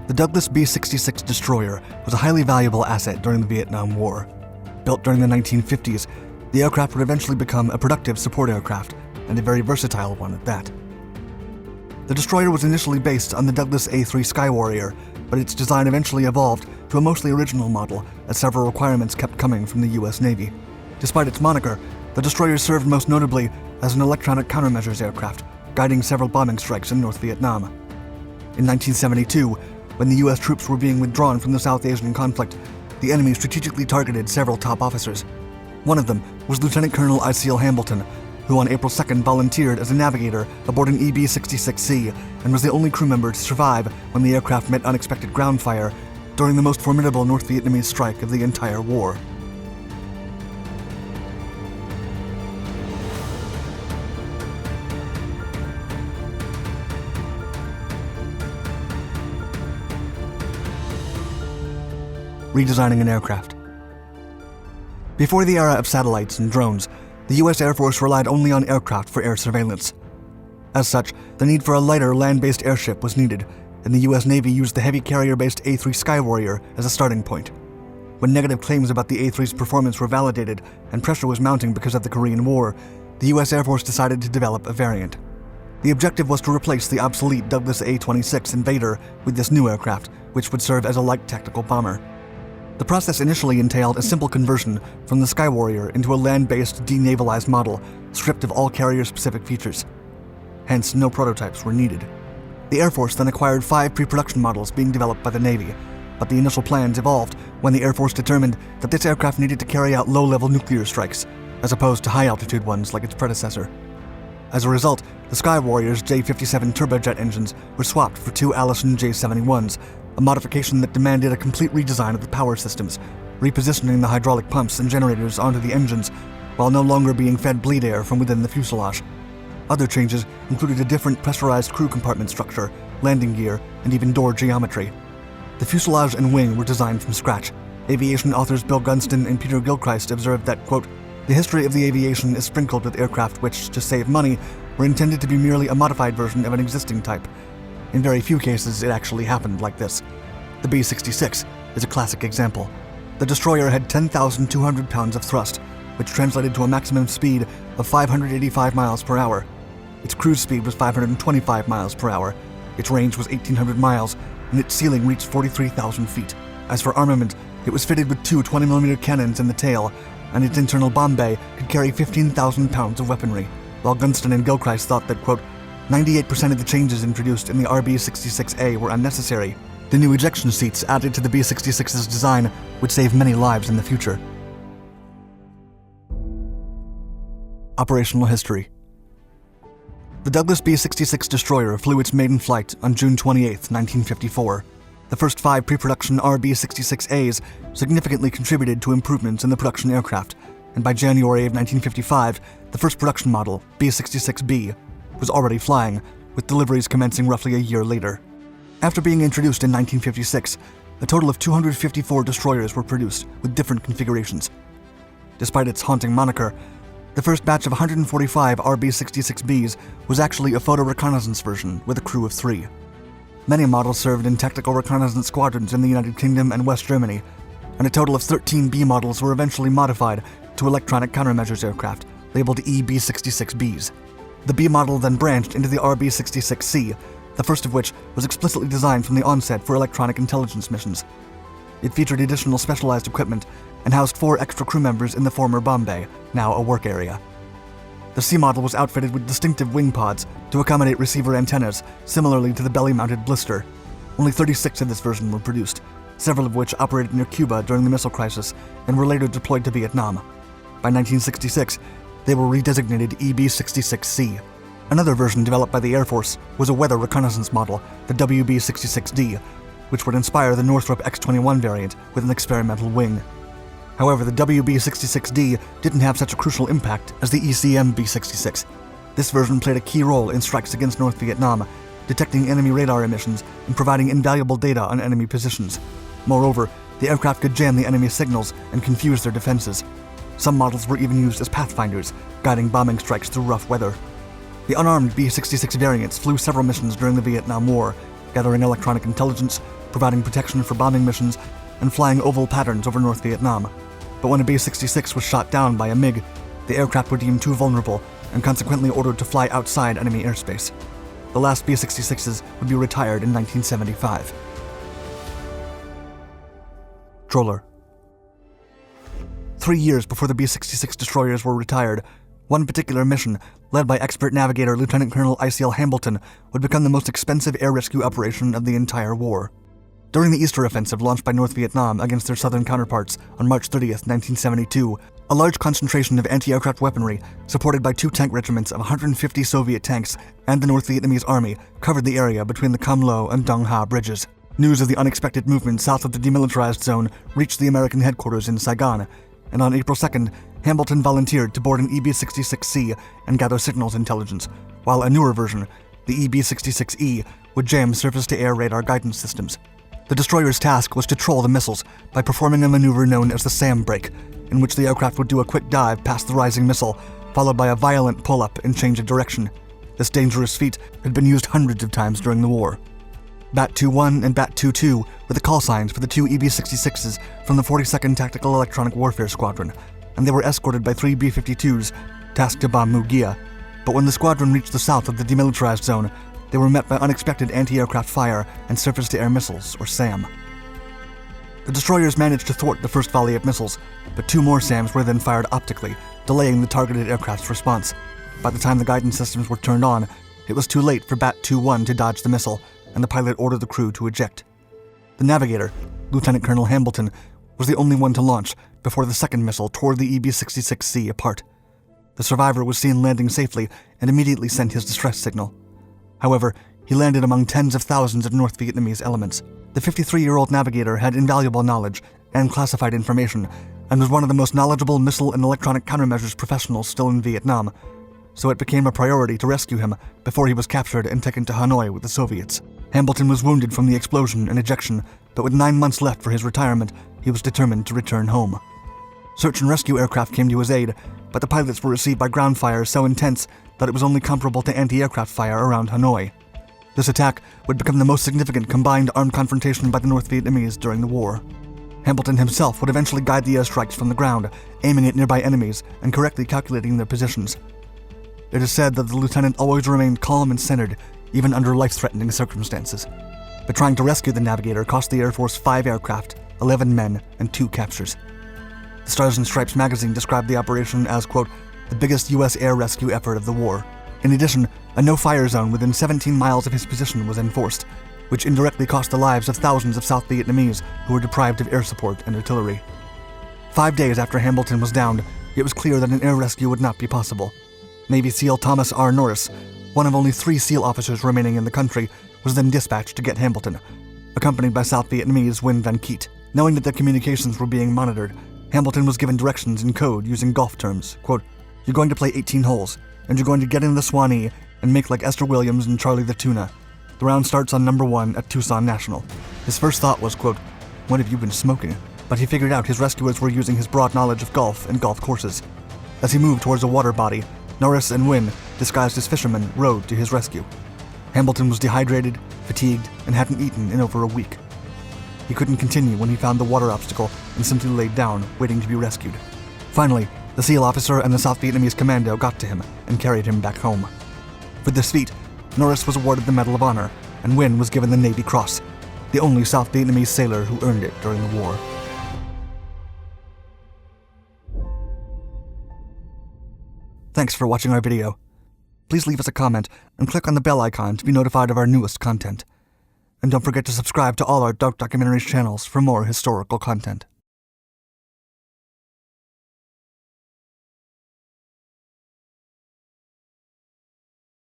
The Douglas B-66 destroyer was a highly valuable asset during the Vietnam War. Built during the 1950s, the aircraft would eventually become a productive support aircraft, and a very versatile one at that. The destroyer was initially based on the Douglas A-3 Skywarrior, but its design eventually evolved to a mostly original model as several requirements kept coming from the US Navy. Despite its moniker, the destroyer served most notably as an electronic countermeasures aircraft, guiding several bombing strikes in North Vietnam. In 1972, when the US troops were being withdrawn from the Southasian conflict, the enemy strategically targeted several top officers. One of them was Lieutenant Colonel Iceal Hambleton, who on April 2nd volunteered as a navigator aboard an B-66C and was the only crew member to survive when the aircraft met unexpected ground fire during the most formidable North Vietnamese strike of the entire war. Redesigning an aircraft. Before the era of satellites and drones, the US Air Force relied only on aircraft for air surveillance. As such, the need for a lighter land-based airship was needed, and the US Navy used the heavy carrier-based A-3 Skywarrior as a starting point. When negative claims about the A-3's performance were validated and pressure was mounting because of the Korean War, the US Air Force decided to develop a variant. The objective was to replace the obsolete Douglas A-26 Invader with this new aircraft, which would serve as a light tactical bomber. The process initially entailed a simple conversion from the Skywarrior into a land-based, denavalized model, stripped of all carrier-specific features. Hence, no prototypes were needed. The Air Force then acquired 5 pre-production models being developed by the Navy, but the initial plans evolved when the Air Force determined that this aircraft needed to carry out low-level nuclear strikes, as opposed to high-altitude ones like its predecessor. As a result, the Skywarrior's J-57 turbojet engines were swapped for 2 Allison J-71s, a modification that demanded a complete redesign of the power systems, repositioning the hydraulic pumps and generators onto the engines, while no longer being fed bleed air from within the fuselage. Other changes included a different pressurized crew compartment structure, landing gear, and even door geometry. The fuselage and wing were designed from scratch. Aviation authors Bill Gunston and Peter Gilchrist observed that, quote, "The history of the aviation is sprinkled with aircraft which, to save money, were intended to be merely a modified version of an existing type. In very few cases, it actually happened like this. The B-66 is a classic example. The destroyer had 10,200 pounds of thrust, which translated to a maximum speed of 585 miles per hour. Its cruise speed was 525 miles per hour. Its range was 1,800 miles, and its ceiling reached 43,000 feet. As for armament, it was fitted with 2 20mm cannons in the tail, and its internal bomb bay could carry 15,000 pounds of weaponry, while Gunston and Gilchrist thought that, quote, 98% of the changes introduced in the RB-66A were unnecessary. The new ejection seats added to the B-66's design would save many lives in the future." Operational history. The Douglas B-66 destroyer flew its maiden flight on June 28, 1954. The first 5 pre-production RB-66As significantly contributed to improvements in the production aircraft, and by January of 1955, the first production model, B-66B, was already flying, with deliveries commencing roughly a year later. After being introduced in 1956, a total of 254 destroyers were produced with different configurations. Despite its haunting moniker, the first batch of 145 RB-66Bs was actually a photo reconnaissance version with a crew of 3. Many models served in tactical reconnaissance squadrons in the United Kingdom and West Germany, and a total of 13 B models were eventually modified to electronic countermeasures aircraft, labeled EB-66Bs. The B model then branched into the RB-66C, the first of which was explicitly designed from the onset for electronic intelligence missions. It featured additional specialized equipment and housed 4 extra crew members in the former bomb bay, now a work area. The C model was outfitted with distinctive wing pods to accommodate receiver antennas, similarly to the belly-mounted blister. Only 36 of this version were produced, several of which operated near Cuba during the missile crisis and were later deployed to Vietnam. By 1966, they were redesignated EB-66C. Another version developed by the Air Force was a weather reconnaissance model, the WB-66D, which would inspire the Northrop X-21 variant with an experimental wing. However, the WB-66D didn't have such a crucial impact as the ECM B-66. This version played a key role in strikes against North Vietnam, detecting enemy radar emissions and providing invaluable data on enemy positions. Moreover, the aircraft could jam the enemy signals and confuse their defenses. Some models were even used as pathfinders, guiding bombing strikes through rough weather. The unarmed B-66 variants flew several missions during the Vietnam War, gathering electronic intelligence, providing protection for bombing missions, and flying oval patterns over North Vietnam. But when a B-66 was shot down by a MiG, the aircraft were deemed too vulnerable and consequently ordered to fly outside enemy airspace. The last B-66s would be retired in 1975. Trawler. 3 years before the B-66 destroyers were retired, one particular mission, led by expert navigator Lieutenant Colonel Iceal Hambleton, would become the most expensive air rescue operation of the entire war. During the Easter Offensive launched by North Vietnam against their southern counterparts on March 30th, 1972, a large concentration of anti-aircraft weaponry, supported by 2 tank regiments of 150 Soviet tanks and the North Vietnamese army, covered the area between the Cam Lo and Dong Ha bridges. News of the unexpected movement south of the demilitarized zone reached the American headquarters in Saigon, and on April 2nd, Hambleton volunteered to board an EB-66C and gather signals intelligence, while a newer version, the EB-66E, would jam surface-to-air radar guidance systems. The destroyer's task was to troll the missiles by performing a maneuver known as the SAM break, in which the aircraft would do a quick dive past the rising missile, followed by a violent pull-up and change of direction. This dangerous feat had been used hundreds of times during the war. Bat-21 and Bat-22 were the call signs for the 2 EB-66s from the 42nd Tactical Electronic Warfare Squadron, and they were escorted by 3 B-52s, tasked to bomb Mu Gia. But when the squadron reached the south of the demilitarized zone, they were met by unexpected anti-aircraft fire and surface-to-air missiles, or SAM. The destroyers managed to thwart the first volley of missiles, but 2 more SAMs were then fired optically, delaying the targeted aircraft's response. By the time the guidance systems were turned on, it was too late for Bat-21 to dodge the missile, and the pilot ordered the crew to eject. The navigator, Lieutenant Colonel Hambleton, was the only one to launch before the second missile tore the EB-66C apart. The survivor was seen landing safely and immediately sent his distress signal. However, he landed among tens of thousands of North Vietnamese elements. The 53-year-old navigator had invaluable knowledge and classified information, and was one of the most knowledgeable missile and electronic countermeasures professionals still in Vietnam, so it became a priority to rescue him before he was captured and taken to Hanoi with the Soviets. Hambleton was wounded from the explosion and ejection, but with 9 months left for his retirement, he was determined to return home. Search and rescue aircraft came to his aid, but the pilots were received by ground fire so intense that it was only comparable to anti-aircraft fire around Hanoi. This attack would become the most significant combined armed confrontation by the North Vietnamese during the war. Hambleton himself would eventually guide the airstrikes from the ground, aiming at nearby enemies and correctly calculating their positions. It is said that the lieutenant always remained calm and centered, even under life-threatening circumstances. But trying to rescue the navigator cost the Air Force 5 aircraft, 11 men, and 2 captures. The Stars and Stripes magazine described the operation as, quote, the biggest U.S. air rescue effort of the war. In addition, a no-fire zone within 17 miles of his position was enforced, which indirectly cost the lives of thousands of South Vietnamese who were deprived of air support and artillery. 5 days after Hambleton was downed, it was clear that an air rescue would not be possible. Navy SEAL Thomas R. Norris, one of only 3 SEAL officers remaining in the country, was then dispatched to get Hambleton, accompanied by South Vietnamese Nguyen Van Kiet. Knowing that their communications were being monitored, Hambleton was given directions in code using golf terms. Quote, you're going to play 18 holes, and you're going to get in the Swanee and make like Esther Williams and Charlie the Tuna. The round starts on number 1 at Tucson National. His first thought was, quote, what have you been smoking? But he figured out his rescuers were using his broad knowledge of golf and golf courses. As he moved towards a water body, Norris and Nguyen, disguised as fishermen, rowed to his rescue. Hambleton was dehydrated, fatigued, and hadn't eaten in over a week. He couldn't continue when he found the water obstacle and simply laid down, waiting to be rescued. Finally, the SEAL officer and the South Vietnamese commando got to him and carried him back home. For this feat, Norris was awarded the Medal of Honor, and Nguyen was given the Navy Cross, the only South Vietnamese sailor who earned it during the war. Thanks for watching our video. Please leave us a comment and click on the bell icon to be notified of our newest content. And don't forget to subscribe to all our Dark Documentaries channels for more historical content.